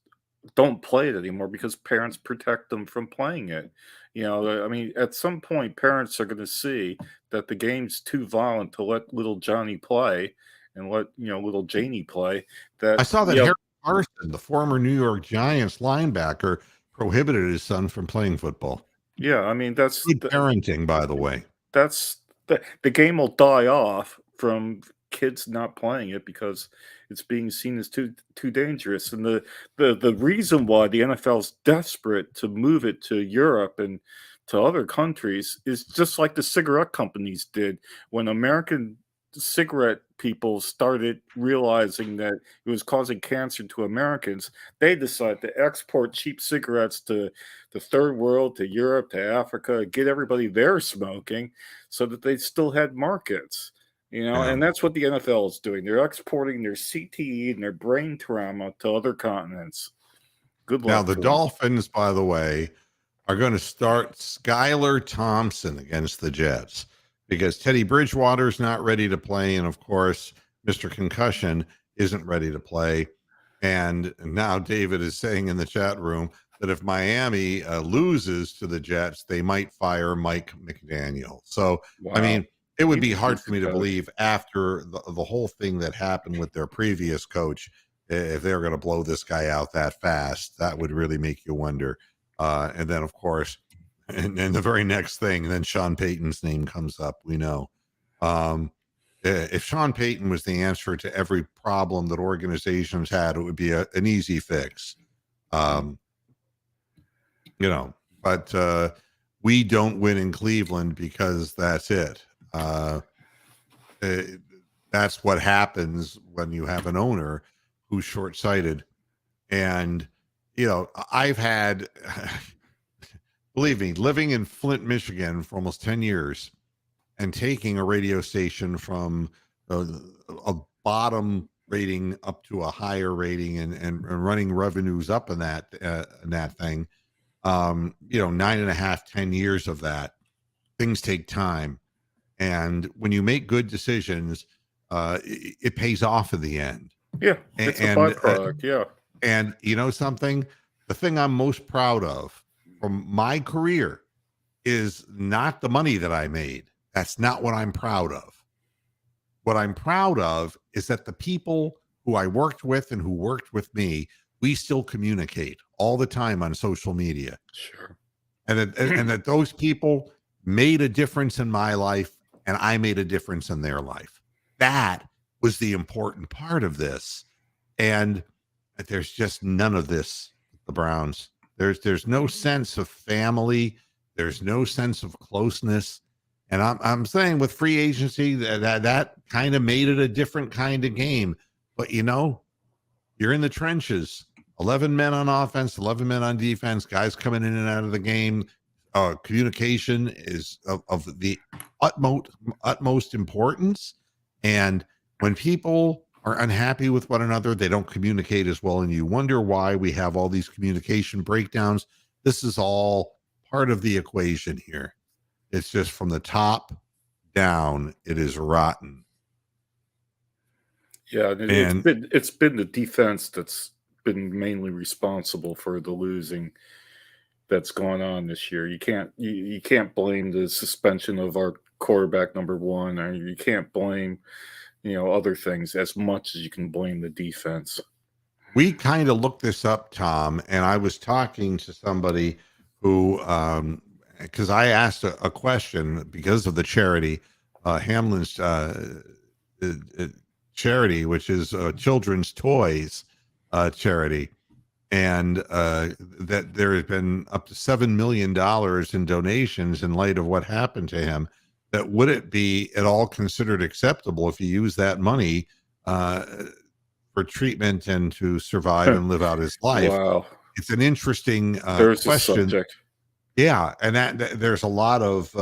don't play it anymore because parents protect them from playing it. I mean, at some point, parents are going to see that the game's too violent to let little Johnny play and let little Janie play. That I saw that Harry Carson, the former New York Giants linebacker, prohibited his son from playing football. Yeah, I mean that's good parenting, by the way. That's the game will die off from kids not playing it because it's being seen as too dangerous. And the reason why the NFL is desperate to move it to Europe and to other countries is just like the cigarette companies did when American cigarette people started realizing that it was causing cancer to Americans. They decided to export cheap cigarettes to the third world, to Europe, to Africa, get everybody there smoking so that they still had markets. Yeah. And that's what the NFL is doing. They're exporting their CTE and their brain trauma to other continents. Good Now, luck the to them. Dolphins, by the way, are going to start Skylar Thompson against the Jets because Teddy Bridgewater's not ready to play. And of course, Mr. Concussion isn't ready to play. And now David is saying in the chat room that if Miami loses to the Jets, they might fire Mike McDaniel. So, I Wow. mean, it would He's be a hard for decent me to coach. believe after the whole thing that happened with their previous coach, if they're going to blow this guy out that fast. That would really make you wonder. And then, of course, and the very next thing, then Sean Payton's name comes up. We know. If Sean Payton was the answer to every problem that organizations had, it would be an easy fix. But we don't win in Cleveland because that's it. That's what happens when you have an owner who's short-sighted. And, I've had, believe me, living in Flint, Michigan for almost 10 years and taking a radio station from a bottom rating up to a higher rating and running revenues up in that thing, 9.5, 10 years of that. Things take time. And when you make good decisions, it pays off in the end. Yeah, it's a And byproduct. Yeah. and you know something? The thing I'm most proud of from my career is not the money that I made. That's not what I'm proud of. What I'm proud of is that the people who I worked with and who worked with me, we still communicate all the time on social media. Sure. And that those people made a difference in my life and I made a difference in their life. That was the important part of this. And there's just none of this with the Browns. There's no sense of family. There's no sense of closeness. And I'm saying with free agency that kind of made it a different kind of game. But you're in the trenches. 11 men on offense, 11 men on defense, guys coming in and out of the game. Communication is of the utmost importance. And when people are unhappy with one another, they don't communicate as well. And you wonder why we have all these communication breakdowns. This is all part of the equation here. It's just from the top down, it is rotten. Yeah, it's been the defense that's been mainly responsible for the losing that's gone on this year. You can't blame the suspension of our quarterback number one, or you can't blame other things as much as you can blame the defense. We kind of looked this up, Tom, and I was talking to somebody who, because I asked a question because of the charity, Hamlin's charity, which is children's toys charity, and that there has been up to $7 million in donations in light of what happened to him. That would it be at all considered acceptable if you use that money for treatment and to survive and live out his life? Wow, it's an interesting there's question. a subject. Yeah, and that there's a lot of.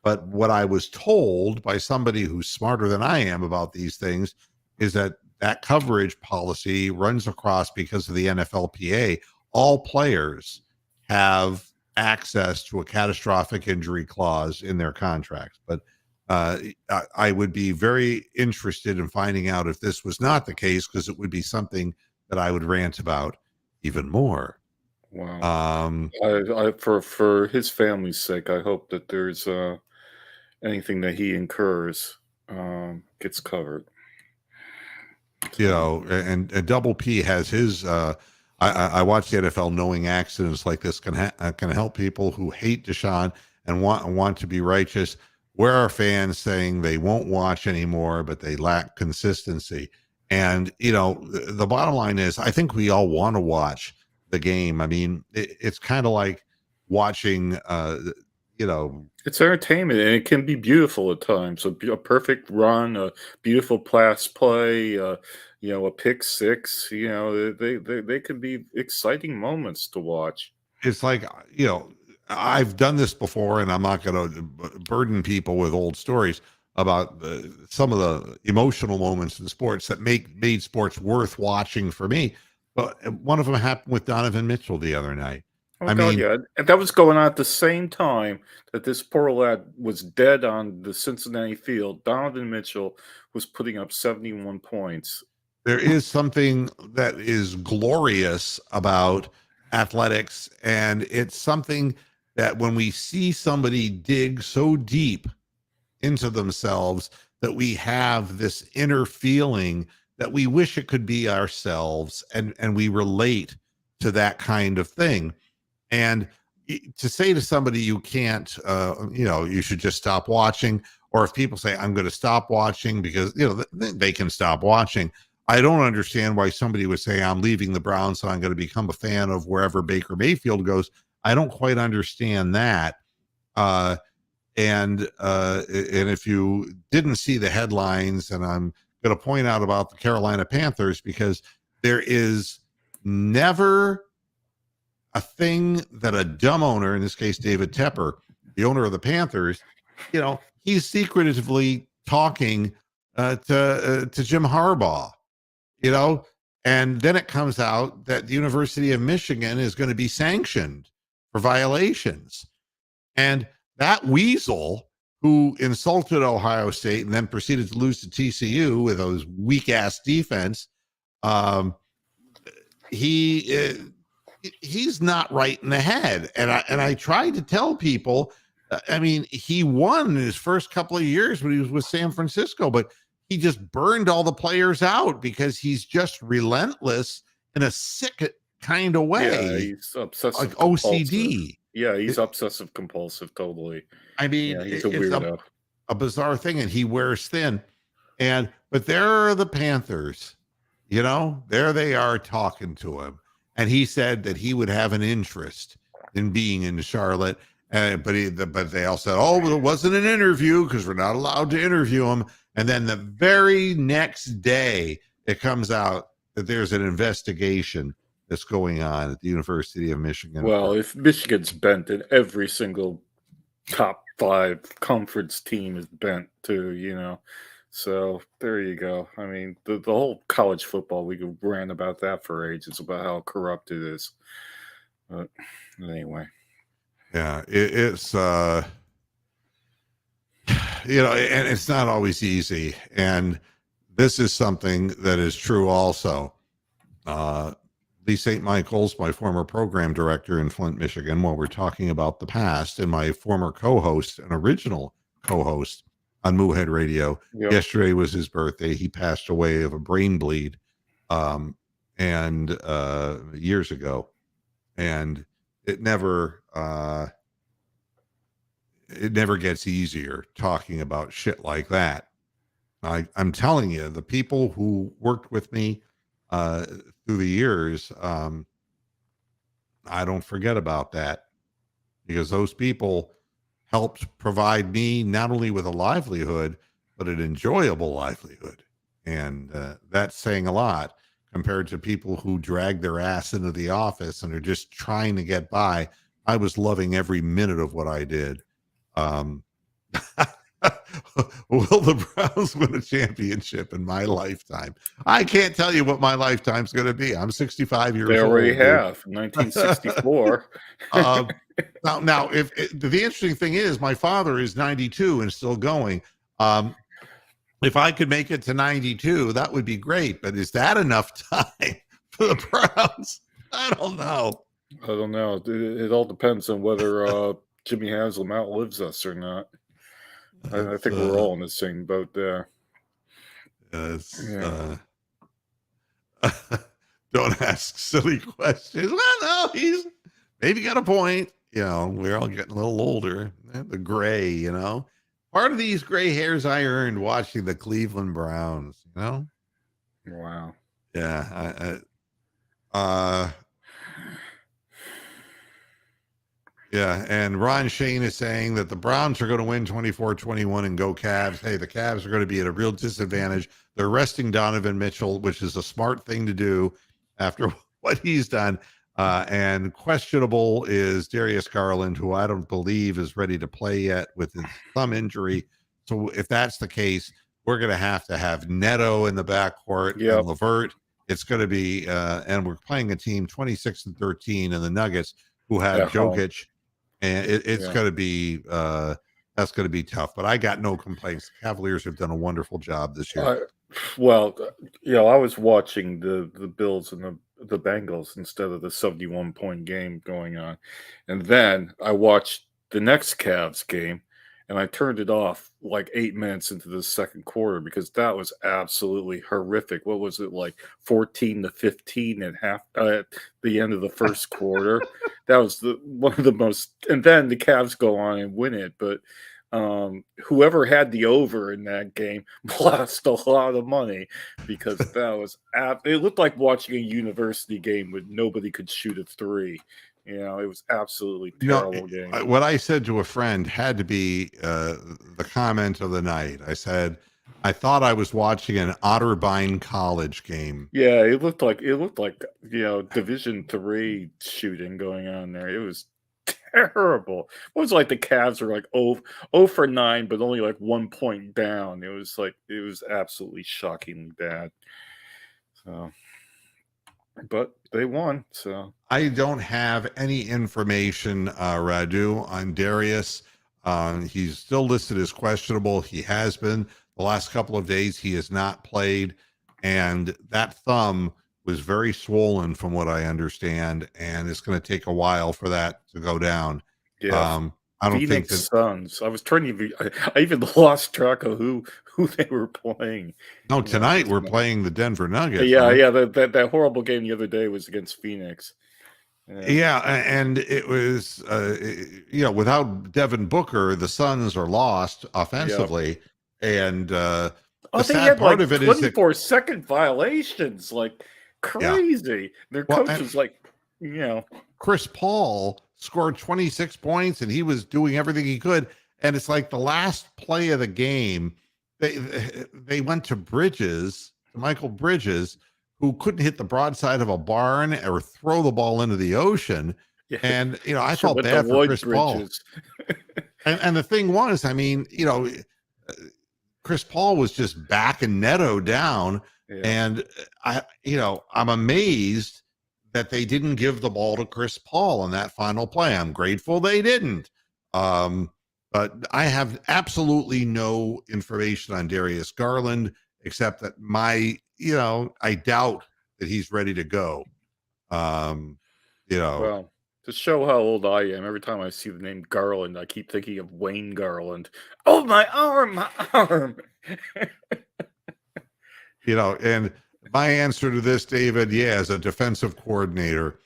But what I was told by somebody who's smarter than I am about these things is that coverage policy runs across because of the NFLPA. All players have access to a catastrophic injury clause in their contracts. But I would be very interested in finding out if this was not the case, because it would be something that I would rant about even more. Wow. For his family's sake, I hope that there's anything that he incurs gets covered. And Double P has his. I watch the NFL knowing accidents like this can help people who hate Deshaun and want to be righteous. where are fans saying they won't watch anymore, but they lack consistency? And, the bottom line is, I think we all want to watch the game. I mean, it's kind of like watching, you know, It's entertainment, and it can be beautiful at times. A perfect run, a beautiful pass play, a pick six. They can be exciting moments to watch. it's like, I've done this before, and I'm not going to burden people with old stories about some of the emotional moments in sports that made sports worth watching for me. But one of them happened with Donovan Mitchell the other night. Oh I God, mean, yeah, and that was going on at the same time that this poor lad was dead on the Cincinnati field. Donovan Mitchell was putting up 71 points. there is something that is glorious about athletics, and it's something that when we see somebody dig so deep into themselves, that we have this inner feeling that we wish it could be ourselves, and we relate to that kind of thing. And to say to somebody you can't, you should just stop watching, or if people say I'm going to stop watching because they can stop watching, I don't understand why somebody would say I'm leaving the Browns, so I'm going to become a fan of wherever Baker Mayfield goes. I don't quite understand that. uh and if you didn't see the headlines, and I'm going to point out about the Carolina Panthers, because there is never a thing that a dumb owner, in this case David Tepper, the owner of the Panthers, he's secretively talking to Jim Harbaugh, you know, and then it comes out that the University of Michigan is going to be sanctioned for violations. And that weasel who insulted Ohio State and then proceeded to lose to TCU with those weak ass defense, um, he's not right in the head. And I tried to tell people, I mean, he won in his first couple of years when he was with San Francisco, but he just burned all the players out because he's just relentless in a sick kind of Yeah, way, he's like obsessive compulsive. OCD. Yeah, he's It, obsessive compulsive. Totally. I mean, Yeah, he's a it's weirdo. a bizarre thing, and he wears thin. But there are the Panthers, there they are talking to him. And he said that he would have an interest in being in Charlotte. But they all said, oh, well, it wasn't an interview because we're not allowed to interview him. And then the very next day, it comes out that there's an investigation that's going on at the University of Michigan. Well, if Michigan's bent, then every single top 5 conference team is bent too. So there you go. I mean, the whole college football, we could rant about that for ages about how corrupt it is. But anyway, Yeah, it's and it's not always easy. And this is something that is true also. Lee St. Michael's, my former program director in Flint, Michigan, while we're talking about the past, and my former co-host, an original co-host on Moohead Radio. yep. Yesterday was his birthday. He passed away of a brain bleed, and years ago. And it never gets easier talking about shit like that. I'm telling you, the people who worked with me through the years, I don't forget about that, because those people helped provide me not only with a livelihood, but an enjoyable livelihood. And that's saying a lot compared to people who drag their ass into the office and are just trying to get by. I was loving every minute of what I did. Will the Browns win a championship in my lifetime? I can't tell you what my lifetime's going to be. I'm 65 years old. They already have, 1964. Now, if the interesting thing is, my father is 92 and still going. If I could make it to 92, that would be great. But is that enough time for the Browns? I don't know. I don't know. It all depends on whether Jimmy Haslam outlives us or not. I think we're all in the same boat there. Yeah. Don't ask silly questions. Well, no, he's maybe got a point. We're all getting a little older. The gray, part of these gray hairs I earned watching the Cleveland Browns. You know? Wow. Yeah. Yeah, and Ron Shane is saying that the Browns are going to win 24-21 and go Cavs. Hey, the Cavs are going to be at a real disadvantage. They're resting Donovan Mitchell, which is a smart thing to do after what he's done. And questionable is Darius Garland, who I don't believe is ready to play yet with his thumb injury. So if that's the case, we're going to have Neto in the backcourt and Yep. LeVert. It's going to be, and we're playing a team 26-13 in the Nuggets who have At home. Jokic. And it's Yeah. going to be that's going to be tough. But I got no complaints. The Cavaliers have done a wonderful job this year. Well, I was watching the Bills and the Bengals instead of the 71-point game going on, and then I watched the next Cavs game, and I turned it off like 8 minutes into the second quarter because that was absolutely horrific. What was it, like 14-15 at the end of the first quarter? That was one of the most. And then the Cavs go on and win it, but whoever had the over in that game lost a lot of money because that was it looked like watching a university game where nobody could shoot a three. It was absolutely terrible game. What I said to a friend had to be the comment of the night. I said, I thought I was watching an Otterbein College game. Yeah, it looked like Division III shooting going on there. It was terrible. It was like the Cavs were like 0 for 9, but only like 1 point down. It was absolutely shockingly bad. So, but they won. So I don't have any information, Radu, on Darius. He's still listed as questionable. He has been the last couple of days. He has not played, and that thumb was very swollen, from what I understand, and it's going to take a while for that to go down. yeah, I don't think Phoenix that. Suns. I was trying to. I even lost track of who they were playing. No, tonight we're playing the Denver Nuggets. Yeah, yeah. That horrible game the other day was against Phoenix. Yeah, and it was, without Devin Booker, the Suns are lost offensively, and the they sad had part like of it is that 24-second violations, like crazy. Their coach was like, Chris Paul scored 26 points, and he was doing everything he could, and it's like the last play of the game, they went to Michael Bridges, who couldn't hit the broadside of a barn or throw the ball into the ocean. Yeah. And, I felt bad for Chris Paul. And the thing was, Chris Paul was just backing Neto down. Yeah. And I'm amazed that they didn't give the ball to Chris Paul in that final play. I'm grateful they didn't. But I have absolutely no information on Darius Garland, except that I doubt that he's ready to go. Well, to show how old I am, every time I see the name Garland, I keep thinking of Wayne Garland. Oh, my arm, my arm. And my answer to this, David, as a defensive coordinator,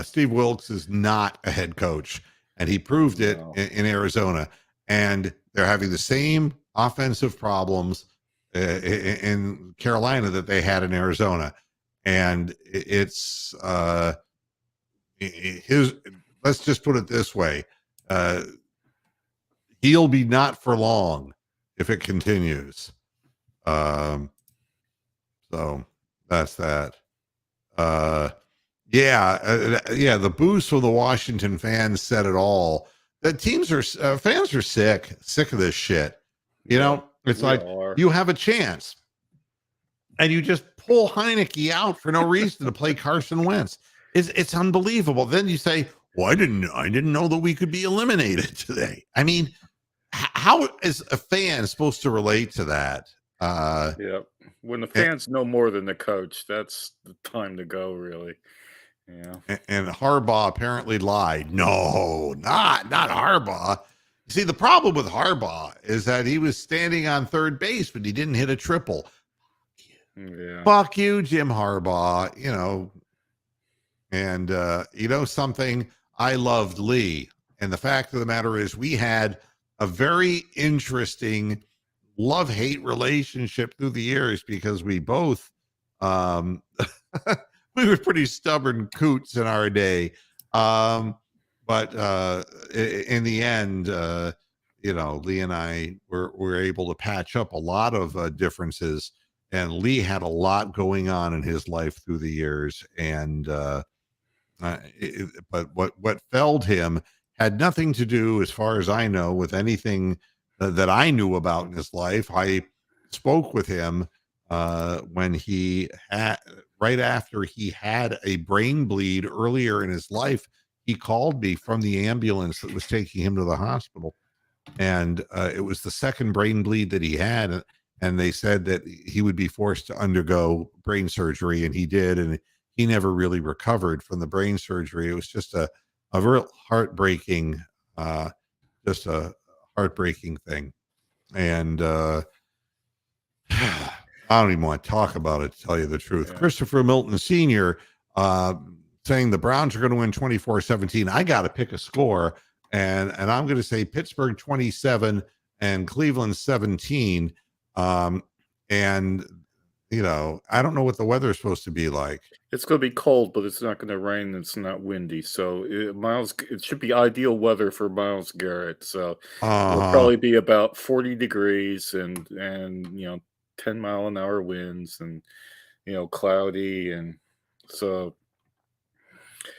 Steve Wilkes is not a head coach, and he proved it in Arizona. And they're having the same offensive problems in Carolina that they had in Arizona. And it's let's just put it this way. He'll be not for long if it continues. So that's that. The boost from the Washington fans said it all. The fans are sick of this shit. It's like you have a chance and you just pull Heineke out for no reason to play Carson Wentz. It's unbelievable. Then you say, well, I didn't know that we could be eliminated today. I mean, how is a fan supposed to relate to that? When the fans know more than the coach, that's the time to go, really. Yeah. And Harbaugh apparently lied. No, not Harbaugh. See, the problem with Harbaugh is that he was standing on third base, but he didn't hit a triple. Yeah. Fuck you, Jim Harbaugh. And something, I loved Lee. And the fact of the matter is we had a very interesting love-hate relationship through the years because we both um we were pretty stubborn coots in our day. But in the end, Lee and I were able to patch up a lot of differences, and Lee had a lot going on in his life through the years, and but what felled him had nothing to do, as far as I know, with anything that I knew about in his life. I spoke with him when he had right after he had a brain bleed earlier in his life. He called me from the ambulance that was taking him to the hospital, and it was the second brain bleed that he had, and they said that he would be forced to undergo brain surgery, and he did, and he never really recovered from the brain surgery. It was just a real heartbreaking, just a heartbreaking thing, and I don't even want to talk about it, to tell you the truth. Yeah. Christopher Milton Sr. Saying the Browns are going to win 24-17. I got to pick a score, and I'm going to say Pittsburgh 27 and Cleveland 17. And I don't know what the weather is supposed to be like. It's going to be cold, but it's not going to rain. It's not windy, so it should be ideal weather for Miles Garrett. So it'll probably be about 40 degrees and 10-mile-an-hour winds and cloudy, and so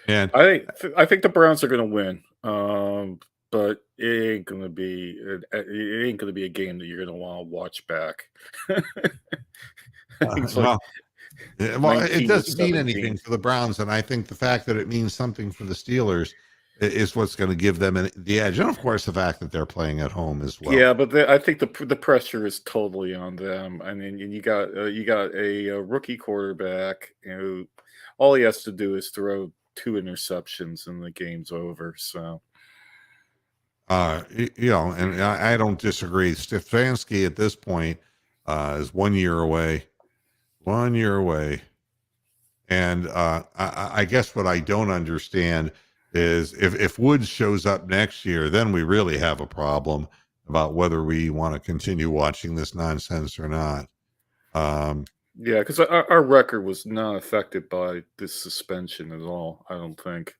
And I think the Browns are going to win. But it ain't going to be a game that you're going to want to watch back. It's like well, it doesn't mean 19-17. anything for the Browns, and I think the fact that it means something for the Steelers is what's going to give them the edge, and of course the fact that they're playing at home as well. Yeah, but I think the pressure is totally on them. I mean, and you got a rookie quarterback who all he has to do is throw 2 interceptions and the game's over. So, and I don't disagree. Stefanski at this point is 1 year away. 1 year away. And I guess what I don't understand is if Woods shows up next year, then we really have a problem about whether we want to continue watching this nonsense or not. yeah, because our record was not affected by this suspension at all, I don't think.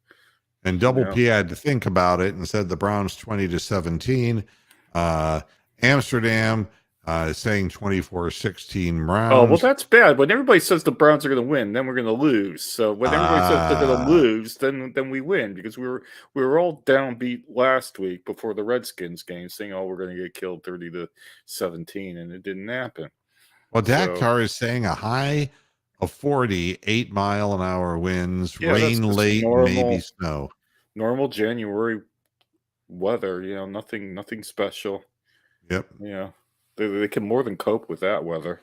And Double P had to think about it and said the Browns 20-17. Amsterdam is saying 24-16 Browns. Oh, well, that's bad. When everybody says the Browns are going to win, then we're going to lose. So when everybody says they're going to lose, then we win, because we were all downbeat last week before the Redskins game, saying, "Oh, we're going to get killed 30-17," and it didn't happen. Well, Dakar is saying a high of 40, 8-mile-an-hour winds, rain late, maybe snow. Normal January weather, nothing special. Yep. Yeah, they can more than cope with that weather.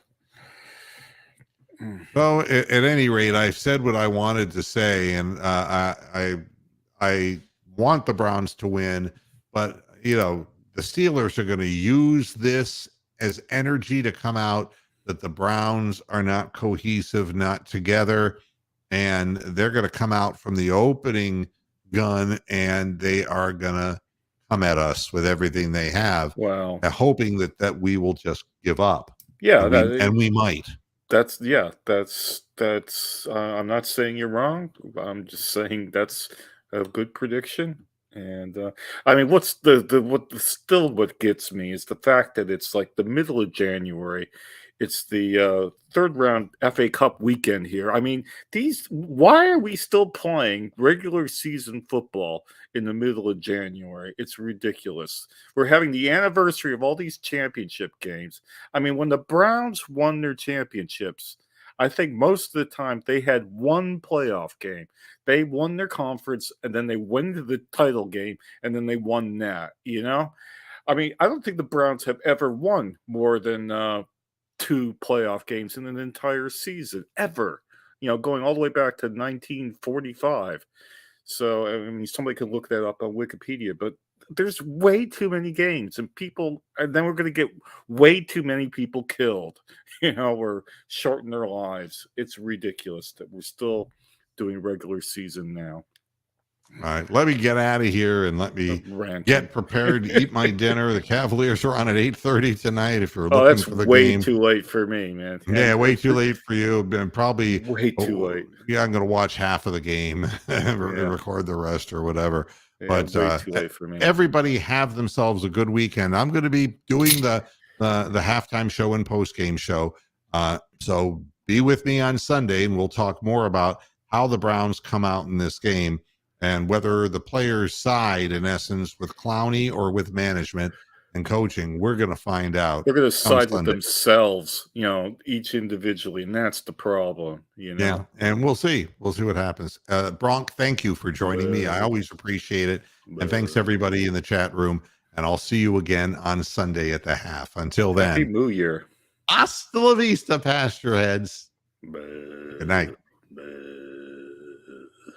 So, at any rate, I've said what I wanted to say, and I want the Browns to win, but the Steelers are going to use this as energy to come out that the Browns are not cohesive, not together, and they're going to come out from the opening gun and they are going to come at us with everything they have. Wow. Hoping that we will just give up. Yeah. And we might. That's I'm not saying you're wrong. I'm just saying that's a good prediction. And I mean, what gets me is the fact that it's like the middle of January. It's the third round FA Cup weekend here. I mean, why are we still playing regular season football in the middle of January? It's ridiculous. We're having the anniversary of all these championship games. I mean, when the Browns won their championships, I think most of the time they had one playoff game. They won their conference, and then they went to the title game, and then they won that, I mean, I don't think the Browns have ever won more than 2 playoff games in an entire season, ever, going all the way back to 1945. So, I mean, somebody can look that up on Wikipedia, but there's way too many games, and then we're going to get way too many people killed, or shorten their lives. It's ridiculous that we're still doing regular season now. All right, let me get out of here and let me Ranting. get prepared to eat my dinner. The Cavaliers are on at 8:30 tonight. If you're Oh, looking that's for the way game, too late for me, man. yeah, way too late for you. Been probably Way too late. yeah, I'm going to watch half of the game and Yeah. record the rest or whatever. Yeah, But way too late for me. everybody have themselves a good weekend. I'm going to be doing the halftime show and post game show. So be with me on Sunday, and we'll talk more about how the Browns come out in this game and whether the players side, in essence, with Clowney or with management and coaching. We're going to find out They're going to come side with Sunday. themselves, each individually, and that's the problem, Yeah, and we'll see. We'll see what happens. Bronk, thank you for joining me. I always appreciate it. And thanks everybody in the chat room. And I'll see you again on Sunday at the half. Until Happy then, New Year. hasta la vista, pasture heads. Good night.